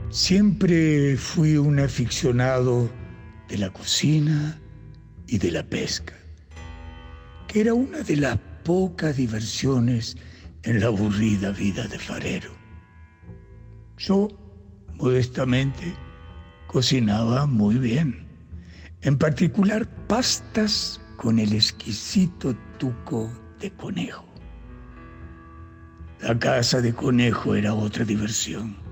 Siempre fui un aficionado de la cocina y de la pesca, que era una de las pocas diversiones en la aburrida vida de farero. Yo, modestamente, cocinaba muy bien, en particular pastas con el exquisito tuco de conejo. La caza de conejo era otra diversión.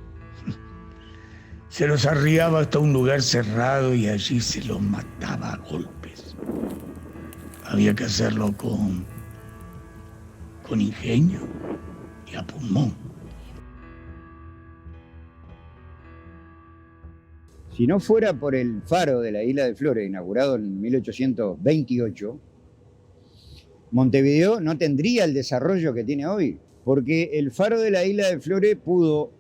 Se los arriaba hasta un lugar cerrado y allí se los mataba a golpes. Había que hacerlo con ingenio y a pulmón. Si no fuera por el faro de la Isla de Flores, inaugurado en 1828, Montevideo no tendría el desarrollo que tiene hoy, porque el faro de la Isla de Flores pudo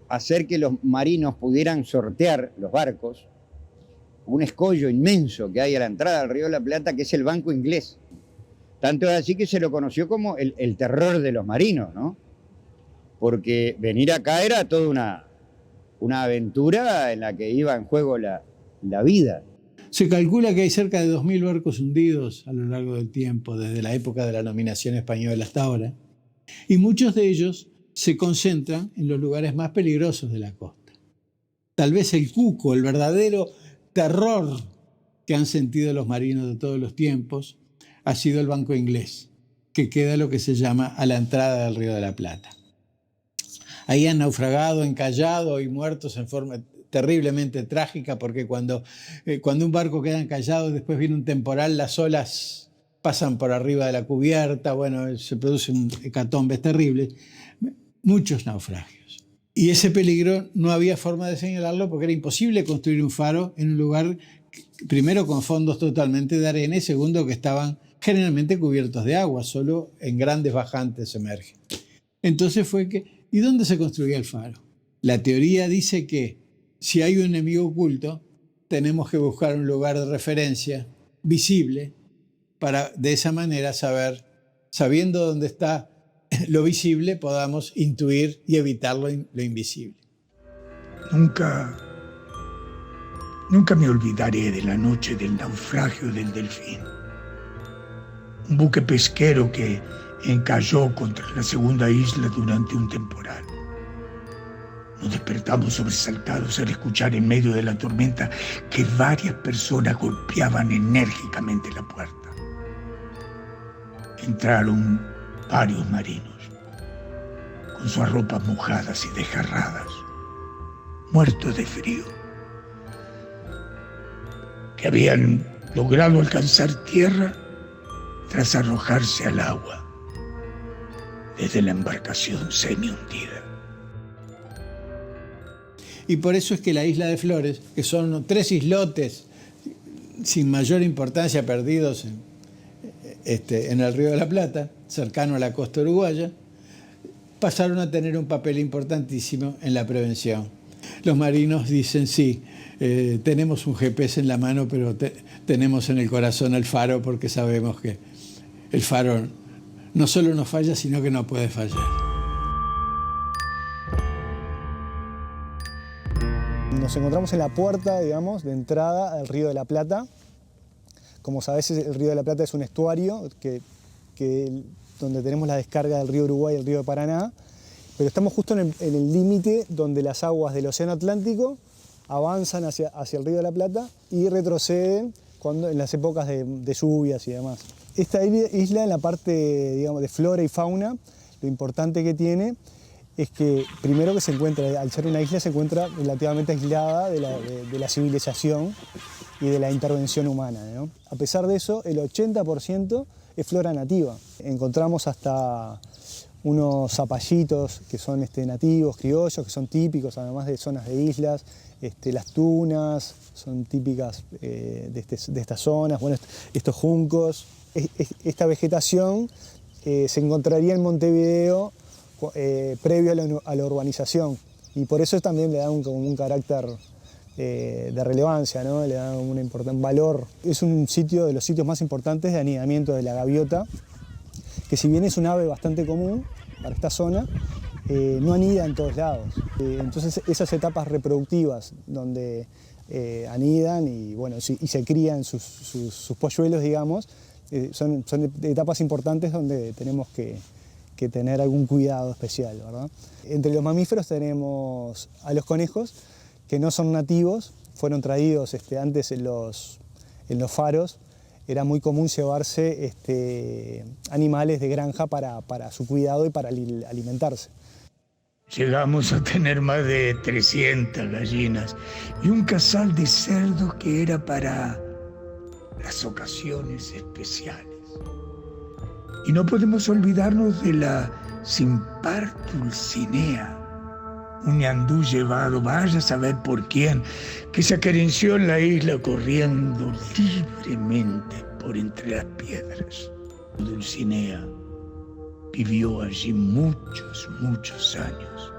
hacer que los marinos pudieran sortear los barcos, un escollo inmenso que hay a la entrada del Río de la Plata, que es el Banco Inglés. Tanto es así que se lo conoció como el terror de los marinos, ¿no? Porque venir acá era toda una aventura en la que iba en juego la vida. Se calcula que hay cerca de 2.000 barcos hundidos a lo largo del tiempo, desde la época de la dominación española hasta ahora, y muchos de ellos se concentran en los lugares más peligrosos de la costa. Tal vez el cuco, el verdadero terror que han sentido los marinos de todos los tiempos, ha sido el Banco Inglés, que queda lo que se llama a la entrada del Río de la Plata. Ahí han naufragado, encallado y muertos en forma terriblemente trágica, porque cuando un barco queda encallado, después viene un temporal, las olas pasan por arriba de la cubierta, bueno, se producen hecatombes terribles, muchos naufragios. Y ese peligro no había forma de señalarlo porque era imposible construir un faro en un lugar, primero, con fondos totalmente de arena y segundo, que estaban generalmente cubiertos de agua, solo en grandes bajantes emergen. Entonces ¿y dónde se construía el faro? La teoría dice que si hay un enemigo oculto, tenemos que buscar un lugar de referencia visible para de esa manera sabiendo dónde está lo visible, podamos intuir y evitar lo invisible. Nunca me olvidaré de la noche del naufragio del Delfín. Un buque pesquero que encalló contra la segunda isla durante un temporal. Nos despertamos sobresaltados al escuchar en medio de la tormenta que varias personas golpeaban enérgicamente la puerta. Entraron varios marinos, con sus ropas mojadas y desgarradas, muertos de frío, que habían logrado alcanzar tierra tras arrojarse al agua desde la embarcación semi-hundida. Y por eso es que la Isla de Flores, que son 3 islotes sin mayor importancia perdidos en el Río de la Plata, cercano a la costa uruguaya, pasaron a tener un papel importantísimo en la prevención. Los marinos dicen, sí, tenemos un GPS en la mano, pero tenemos en el corazón el faro, porque sabemos que el faro no solo no falla, sino que no puede fallar. Nos encontramos en la puerta, digamos, de entrada al Río de la Plata. Como sabés, el Río de la Plata es un estuario donde tenemos la descarga del río Uruguay y el río Paraná, pero estamos justo en el límite donde las aguas del Océano Atlántico avanzan hacia el Río de la Plata y retroceden en las épocas de lluvias y demás. Esta isla, en la parte, digamos, de flora y fauna, lo importante que tiene es que, primero, que se encuentra, al ser una isla, se encuentra relativamente aislada de la civilización y de la intervención humana, ¿no? A pesar de eso, el 80% es flora nativa. Encontramos hasta unos zapallitos que son nativos, criollos, que son típicos, además de zonas de islas. Las tunas son típicas de estas zonas, bueno, estos juncos. Esta vegetación se encontraría en Montevideo previo a la urbanización, y por eso también le da un carácter de relevancia, ¿no? Le da un importante valor. Es un sitio de los sitios más importantes de anidamiento de la gaviota, que si bien es un ave bastante común para esta zona, no anida en todos lados. Entonces esas etapas reproductivas donde anidan y, bueno, y se crían sus polluelos, digamos, son etapas importantes donde tenemos que tener algún cuidado especial, ¿verdad? Entre los mamíferos tenemos a los conejos, que no son nativos, fueron traídos antes en los faros. Era muy común llevarse animales de granja para su cuidado y para alimentarse. Llegamos a tener más de 300 gallinas y un casal de cerdos que era para las ocasiones especiales. Y no podemos olvidarnos de la Simpar Dulcinea, un ñandú llevado, vaya a saber por quién, que se acarició en la isla corriendo libremente por entre las piedras. Dulcinea vivió allí muchos, muchos años.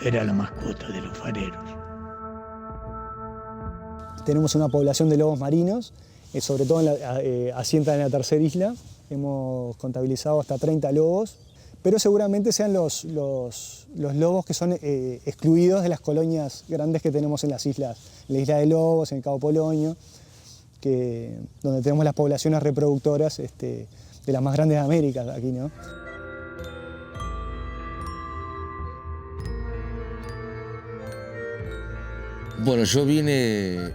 Era la mascota de los fareros. Tenemos una población de lobos marinos, sobre todo asientan en la tercera isla. Hemos contabilizado hasta 30 lobos, pero seguramente sean los lobos que son excluidos de las colonias grandes que tenemos en las islas. En la isla de Lobos, en el Cabo Polonio, donde tenemos las poblaciones reproductoras de las más grandes de América, aquí, ¿no? Bueno, yo vine,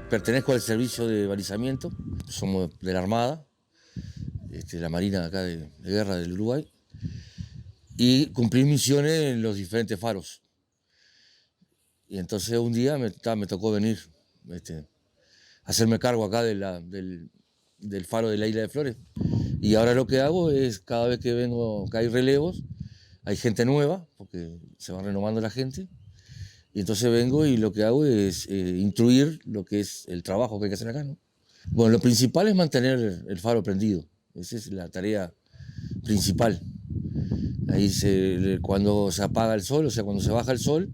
pertenezco al servicio de balizamiento, somos de la Armada, la Marina acá de Guerra del Uruguay, y cumplí misiones en los diferentes faros. Y entonces un día me tocó venir, hacerme cargo acá del faro de la Isla de Flores. Y ahora lo que hago es, cada vez que vengo, que hay relevos, hay gente nueva, porque se va renovando la gente, y entonces vengo y lo que hago es instruir lo que es el trabajo que hay que hacer acá, ¿no? Bueno, lo principal es mantener el faro prendido, esa es la tarea principal. Ahí cuando se apaga el sol, o sea, cuando se baja el sol,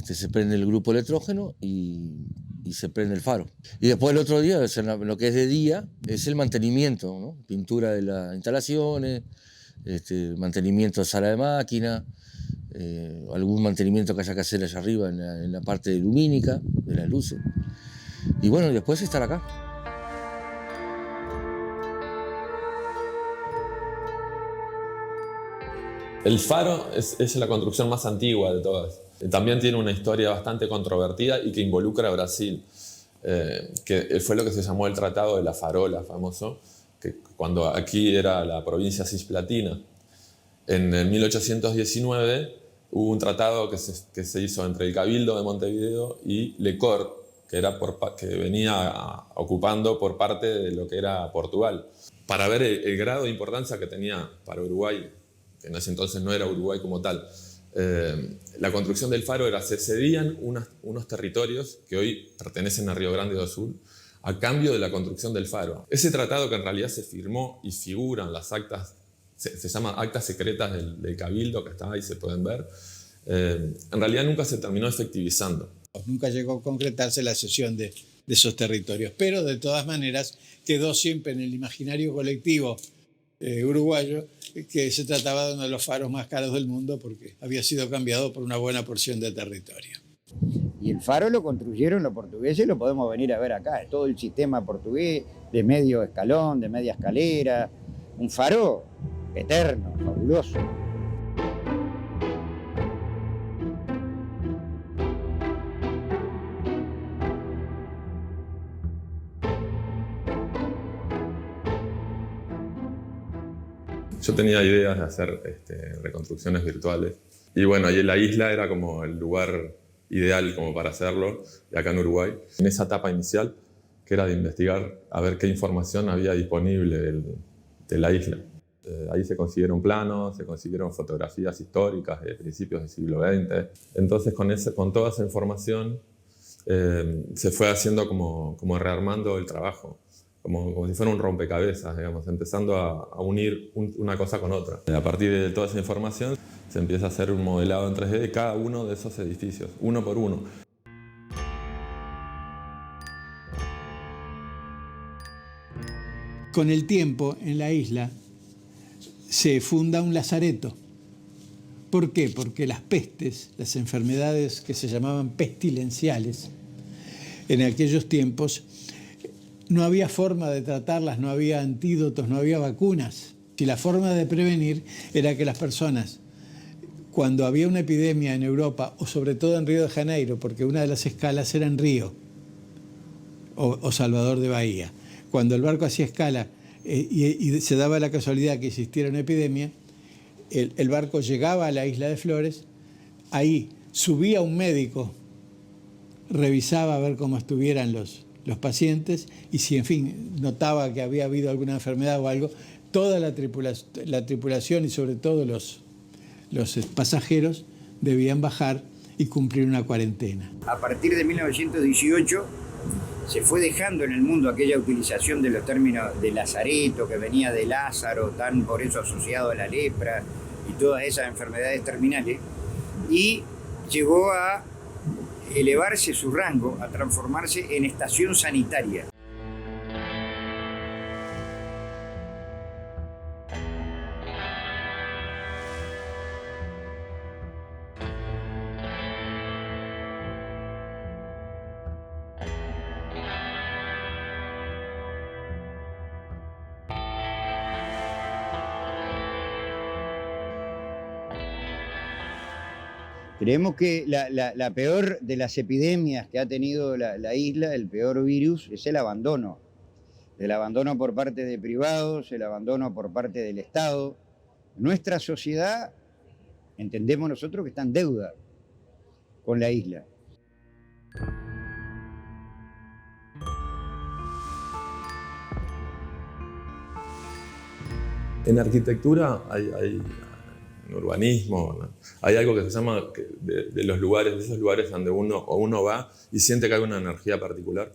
se prende el grupo electrógeno y se prende el faro. Y después el otro día, o sea, lo que es de día, es el mantenimiento, ¿no? Pintura de las instalaciones, mantenimiento de sala de máquina, algún mantenimiento que haya que hacer allá arriba en la parte lumínica, de las luces. Y bueno, después estar acá. El faro es la construcción más antigua de todas. También tiene una historia bastante controvertida y que involucra a Brasil, que fue lo que se llamó el Tratado de la Farola, famoso, que cuando aquí era la provincia cisplatina. En el 1819 hubo un tratado que se hizo entre el Cabildo de Montevideo y Lecor, que venía ocupando por parte de lo que era Portugal, para ver el grado de importancia que tenía para Uruguay, que en ese entonces no era Uruguay como tal. La construcción del faro se cedían unos territorios que hoy pertenecen a Río Grande do Sul a cambio de la construcción del faro. Ese tratado, que en realidad se firmó y figura en las actas, se llama actas secretas del Cabildo, que está ahí, se pueden ver, en realidad nunca se terminó efectivizando. Nunca llegó a concretarse la cesión de esos territorios, pero de todas maneras quedó siempre en el imaginario colectivo uruguayo que se trataba de uno de los faros más caros del mundo porque había sido cambiado por una buena porción de territorio. Y el faro lo construyeron los portugueses, lo podemos venir a ver acá, es todo el sistema portugués de medio escalón, de media escalera, un faro eterno, fabuloso. Yo tenía ideas de hacer reconstrucciones virtuales. Y bueno, y la isla era como el lugar ideal como para hacerlo, y acá en Uruguay. En esa etapa inicial, que era de investigar a ver qué información había disponible de la isla. Ahí se consiguieron planos, se consiguieron fotografías históricas de principios del siglo XX. Entonces, con toda esa información, se fue haciendo como rearmando el trabajo. Como si fuera un rompecabezas, digamos, empezando a unir una cosa con otra. A partir de toda esa información se empieza a hacer un modelado en 3D de cada uno de esos edificios, uno por uno. Con el tiempo, en la isla, se funda un lazareto, ¿Por qué? Porque las pestes, las enfermedades que se llamaban pestilenciales, en aquellos tiempos no había forma de tratarlas, no había antídotos, no había vacunas. Y la forma de prevenir era que las personas, cuando había una epidemia en Europa, o sobre todo en Río de Janeiro, porque una de las escalas era en Río o Salvador de Bahía, cuando el barco hacía escala y se daba la casualidad que existiera una epidemia, el barco llegaba a la isla de Flores, ahí subía un médico, revisaba a ver cómo estuvieran los pacientes y si, en fin, notaba que había habido alguna enfermedad o algo, toda la tripulación y sobre todo los pasajeros debían bajar y cumplir una cuarentena. A partir de 1918 se fue dejando en el mundo aquella utilización de los términos de lazareto, que venía de Lázaro, tan por eso asociado a la lepra y todas esas enfermedades terminales, y llegó a elevarse su rango, a transformarse en estación sanitaria. Creemos que la peor de las epidemias que ha tenido la isla, el peor virus, es el abandono. El abandono por parte de privados, el abandono por parte del Estado. Nuestra sociedad, entendemos nosotros que está en deuda con la isla. En arquitectura hay en urbanismo, ¿no? Hay algo que se llama de los lugares, de esos lugares donde uno va y siente que hay una energía particular.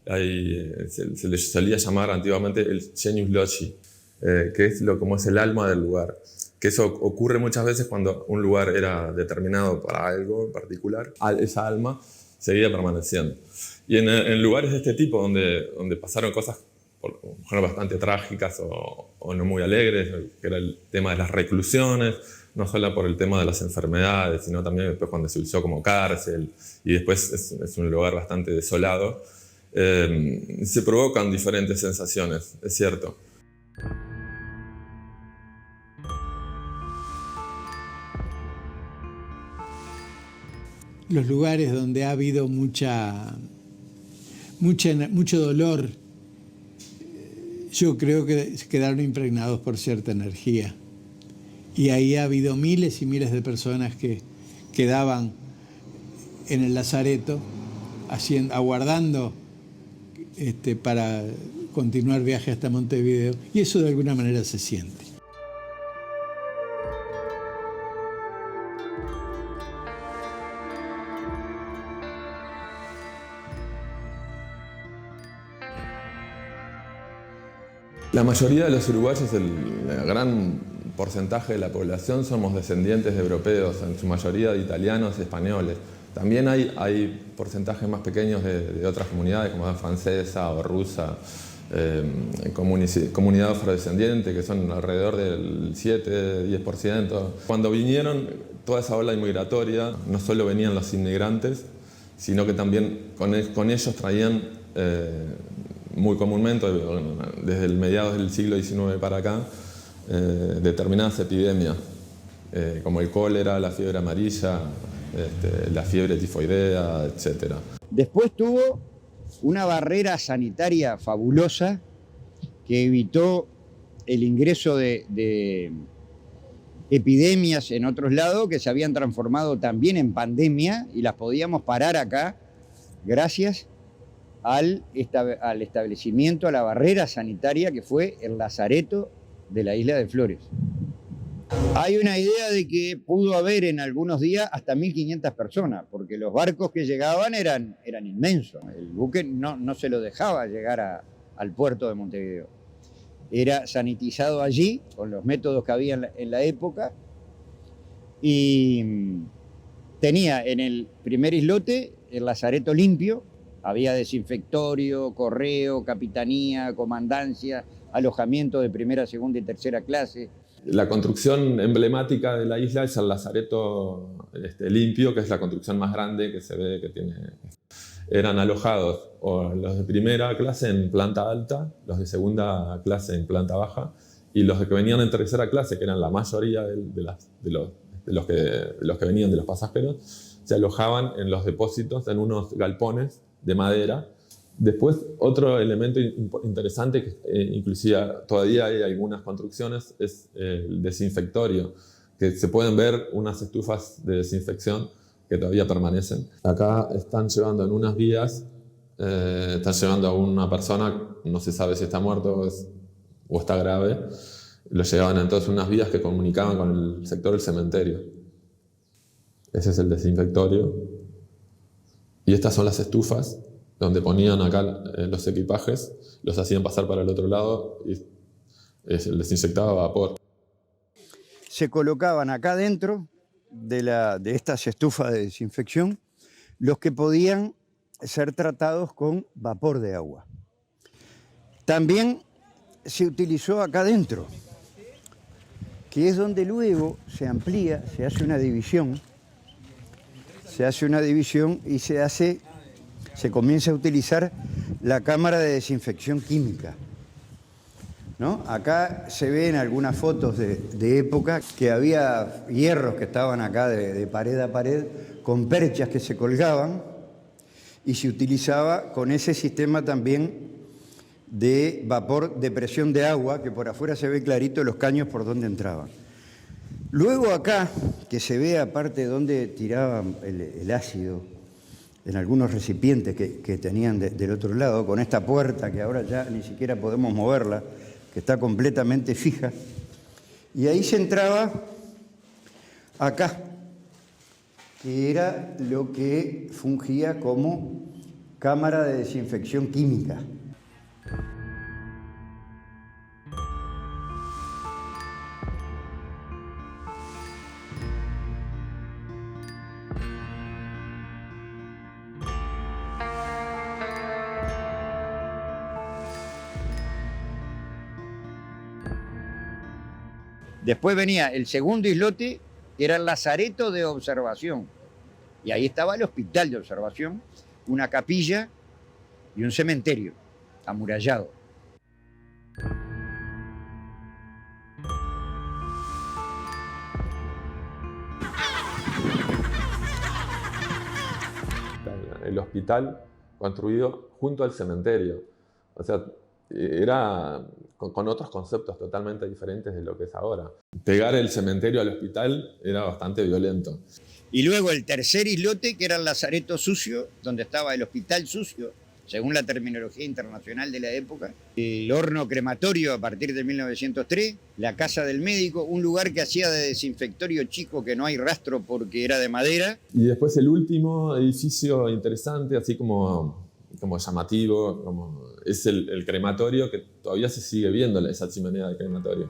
Se le solía llamar antiguamente el genius loci, que es como es el alma del lugar. Que eso ocurre muchas veces cuando un lugar era determinado para algo en particular, esa alma seguía permaneciendo. Y en lugares de este tipo, donde pasaron cosas por ejemplo, bastante trágicas o no muy alegres, que era el tema de las reclusiones, no solo por el tema de las enfermedades, sino también después cuando se usó como cárcel, y después es un lugar bastante desolado, se provocan diferentes sensaciones, es cierto. Los lugares donde ha habido mucho dolor, yo creo que quedaron impregnados por cierta energía. Y ahí ha habido miles y miles de personas que quedaban en el lazareto aguardando para continuar viaje hasta Montevideo. Y eso de alguna manera se siente. La mayoría de los uruguayos, el gran porcentaje de la población, somos descendientes de europeos, en su mayoría de italianos y españoles. También hay porcentajes más pequeños de otras comunidades, como la francesa o rusa, comunidad afrodescendiente, que son alrededor del 7-10%. Cuando vinieron, toda esa ola inmigratoria, no solo venían los inmigrantes, sino que también con ellos traían muy comúnmente, desde el mediados del siglo XIX para acá, determinadas epidemias, como el cólera, la fiebre amarilla, la fiebre tifoidea, etc. Después tuvo una barrera sanitaria fabulosa que evitó el ingreso de epidemias en otros lados que se habían transformado también en pandemia y las podíamos parar acá gracias al establecimiento, a la barrera sanitaria que fue el lazareto de la isla de Flores. Hay una idea de que pudo haber en algunos días hasta 1.500 personas, porque los barcos que llegaban eran inmensos. El buque no se lo dejaba llegar al puerto de Montevideo. Era sanitizado allí, con los métodos que había en la época, y tenía en el primer islote el lazareto limpio. Había desinfectorio, correo, capitanía, comandancia, alojamiento de primera, segunda y tercera clase. La construcción emblemática de la isla es el Lazareto Limpio, que es la construcción más grande que se ve que tiene. Eran alojados o los de primera clase en planta alta, los de segunda clase en planta baja, y los que venían en tercera clase, que eran la mayoría de los que venían de los pasajeros, se alojaban en los depósitos, en unos galpones de madera. Después, otro elemento interesante, que inclusive todavía hay algunas construcciones, es el desinfectorio, que se pueden ver unas estufas de desinfección que todavía permanecen. Acá están llevando en unas vías, están llevando a una persona, no se sabe si está muerto o está grave, lo llevaban entonces unas vías que comunicaban con el sector del cementerio. Ese es el desinfectorio. Y estas son las estufas, donde ponían acá los equipajes, los hacían pasar para el otro lado y les inyectaba vapor. Se colocaban acá dentro de estas estufas de desinfección los que podían ser tratados con vapor de agua. También se utilizó acá dentro, que es donde luego se amplía, se hace una división y se comienza a utilizar la cámara de desinfección química, ¿no? Acá se ven algunas fotos de época que había hierros que estaban acá de pared a pared con perchas que se colgaban y se utilizaba con ese sistema también de vapor de presión de agua, que por afuera se ve clarito los caños por donde entraban. Luego acá, que se ve aparte donde tiraban el ácido, en algunos recipientes que tenían del otro lado, con esta puerta que ahora ya ni siquiera podemos moverla, que está completamente fija, y ahí se entraba acá, que era lo que fungía como cámara de desinfección química. Después venía el segundo islote, que era el lazareto de observación. Y ahí estaba el hospital de observación, una capilla y un cementerio amurallado. El hospital construido junto al cementerio. O sea, era con otros conceptos totalmente diferentes de lo que es ahora. Pegar el cementerio al hospital era bastante violento. Y luego el tercer islote, que era el lazareto sucio, donde estaba el hospital sucio, según la terminología internacional de la época, el horno crematorio a partir de 1903, la casa del médico, un lugar que hacía de desinfectorio chico que no hay rastro porque era de madera. Y después el último edificio interesante, así como llamativo, es el crematorio, que todavía se sigue viendo esa chimenea del crematorio.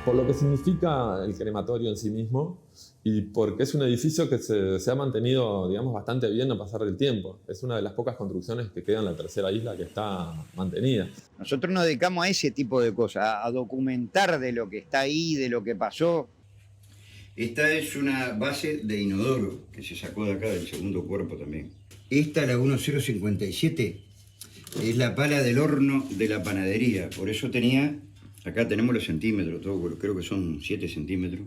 Por lo que significa el crematorio en sí mismo y porque es un edificio que se ha mantenido, digamos, bastante bien a pasar del tiempo. Es una de las pocas construcciones que queda en la tercera isla que está mantenida. Nosotros nos dedicamos a ese tipo de cosas, a documentar de lo que está ahí, de lo que pasó. Esta es una base de inodoro que se sacó de acá del segundo cuerpo también. Esta, la 1057, es la pala del horno de la panadería. Por eso tenía, acá tenemos los centímetros, todo, creo que son 7 centímetros.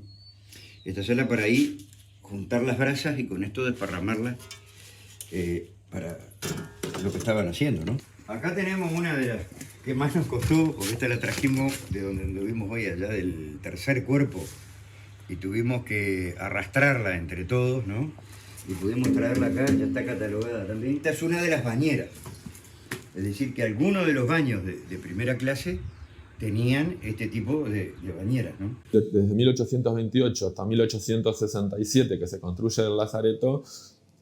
Esta sala para ahí juntar las brasas y con esto desparramarlas para lo que estaban haciendo, ¿no? Acá tenemos una de las que más nos costó, porque esta la trajimos de donde anduvimos hoy, allá del tercer cuerpo. Y tuvimos que arrastrarla entre todos, ¿no? Y pudimos traerla acá, ya está catalogada también. Esta es una de las bañeras. Es decir, que algunos de los baños de primera clase tenían este tipo de bañeras, ¿no? Desde 1828 hasta 1867, que se construye el lazareto,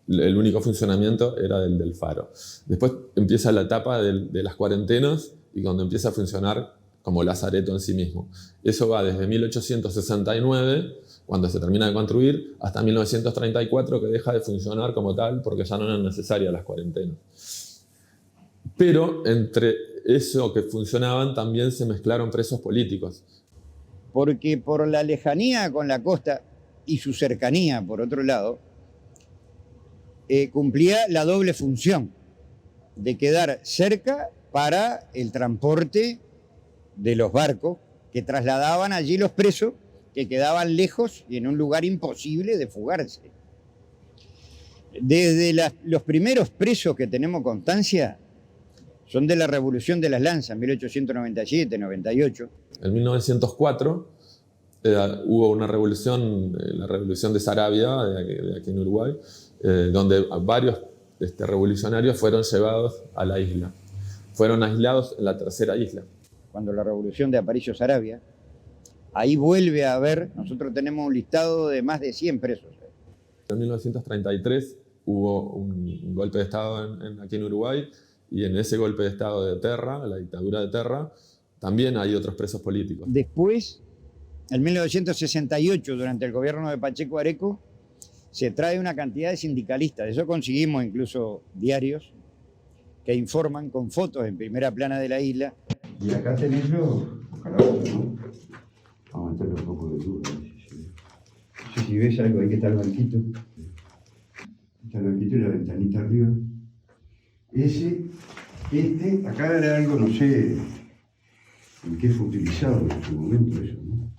el único funcionamiento era el del faro. Después empieza la etapa de las cuarentenas y cuando empieza a funcionar como lazareto en sí mismo. Eso va desde 1869, cuando se termina de construir, hasta 1934, que deja de funcionar como tal porque ya no eran necesarias las cuarentenas. Pero entre eso que funcionaban también se mezclaron presos políticos. Porque por la lejanía con la costa y su cercanía, por otro lado, cumplía la doble función de quedar cerca para el transporte de los barcos que trasladaban allí los presos que quedaban lejos y en un lugar imposible de fugarse. Desde los primeros presos que tenemos constancia son de la Revolución de las Lanzas, 1897-98. En 1904 hubo una revolución, la revolución de Saravia, de aquí en Uruguay, donde varios revolucionarios fueron llevados a la isla. Fueron aislados en la tercera isla. Cuando la revolución de Aparicio Saravia, ahí vuelve a haber, nosotros tenemos un listado de más de 100 presos. En 1933 hubo un golpe de Estado aquí en Uruguay, y en ese golpe de Estado de Terra, la dictadura de Terra, también hay otros presos políticos. Después, en 1968, durante el gobierno de Pacheco Areco, se trae una cantidad de sindicalistas. De eso conseguimos incluso diarios que informan con fotos en primera plana de la isla. Y acá tenés los calabozos, ¿no? Vamos a meterle un poco de luz. No sé si ves algo, ahí que está el banquito. Está el banquito y la ventanita arriba. Acá era algo, no sé en qué fue utilizado en su momento eso, ¿no?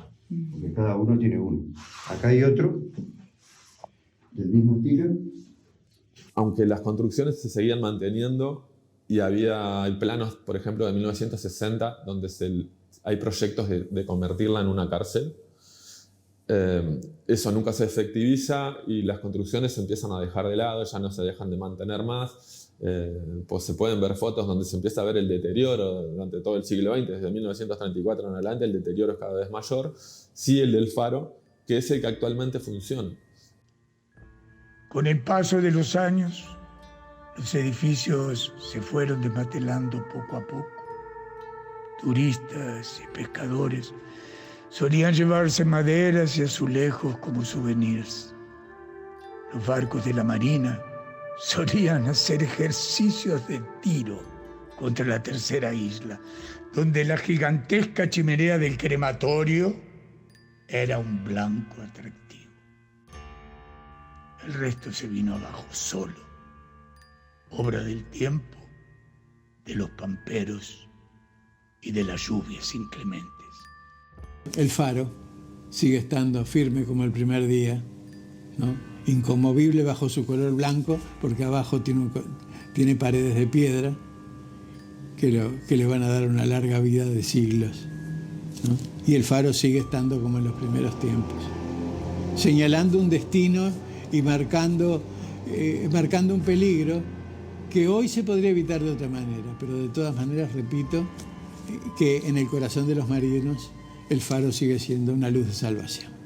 Porque cada uno tiene uno. Acá hay otro, del mismo estilo. Aunque las construcciones se seguían manteniendo y había planos, por ejemplo, de 1960, donde hay proyectos de convertirla en una cárcel, eso nunca se efectiviza y las construcciones se empiezan a dejar de lado, ya no se dejan de mantener más. Pues se pueden ver fotos donde se empieza a ver el deterioro durante todo el siglo XX, desde 1934 en adelante el deterioro es cada vez mayor. Sí, el del faro, que es el que actualmente funciona. Con el paso de los años, los edificios se fueron desmantelando poco a poco. Turistas y pescadores solían llevarse maderas y azulejos como souvenirs. Los barcos de la marina solían hacer ejercicios de tiro contra la tercera isla, donde la gigantesca chimenea del crematorio era un blanco atractivo. El resto se vino abajo solo, obra del tiempo, de los pamperos y de las lluvias inclementes. El faro sigue estando firme como el primer día, ¿no? Inconmovible bajo su color blanco, porque abajo tiene paredes de piedra que le van a dar una larga vida de siglos, ¿no? Y el faro sigue estando como en los primeros tiempos, señalando un destino y marcando un peligro que hoy se podría evitar de otra manera, pero de todas maneras, repito, que en el corazón de los marinos el faro sigue siendo una luz de salvación.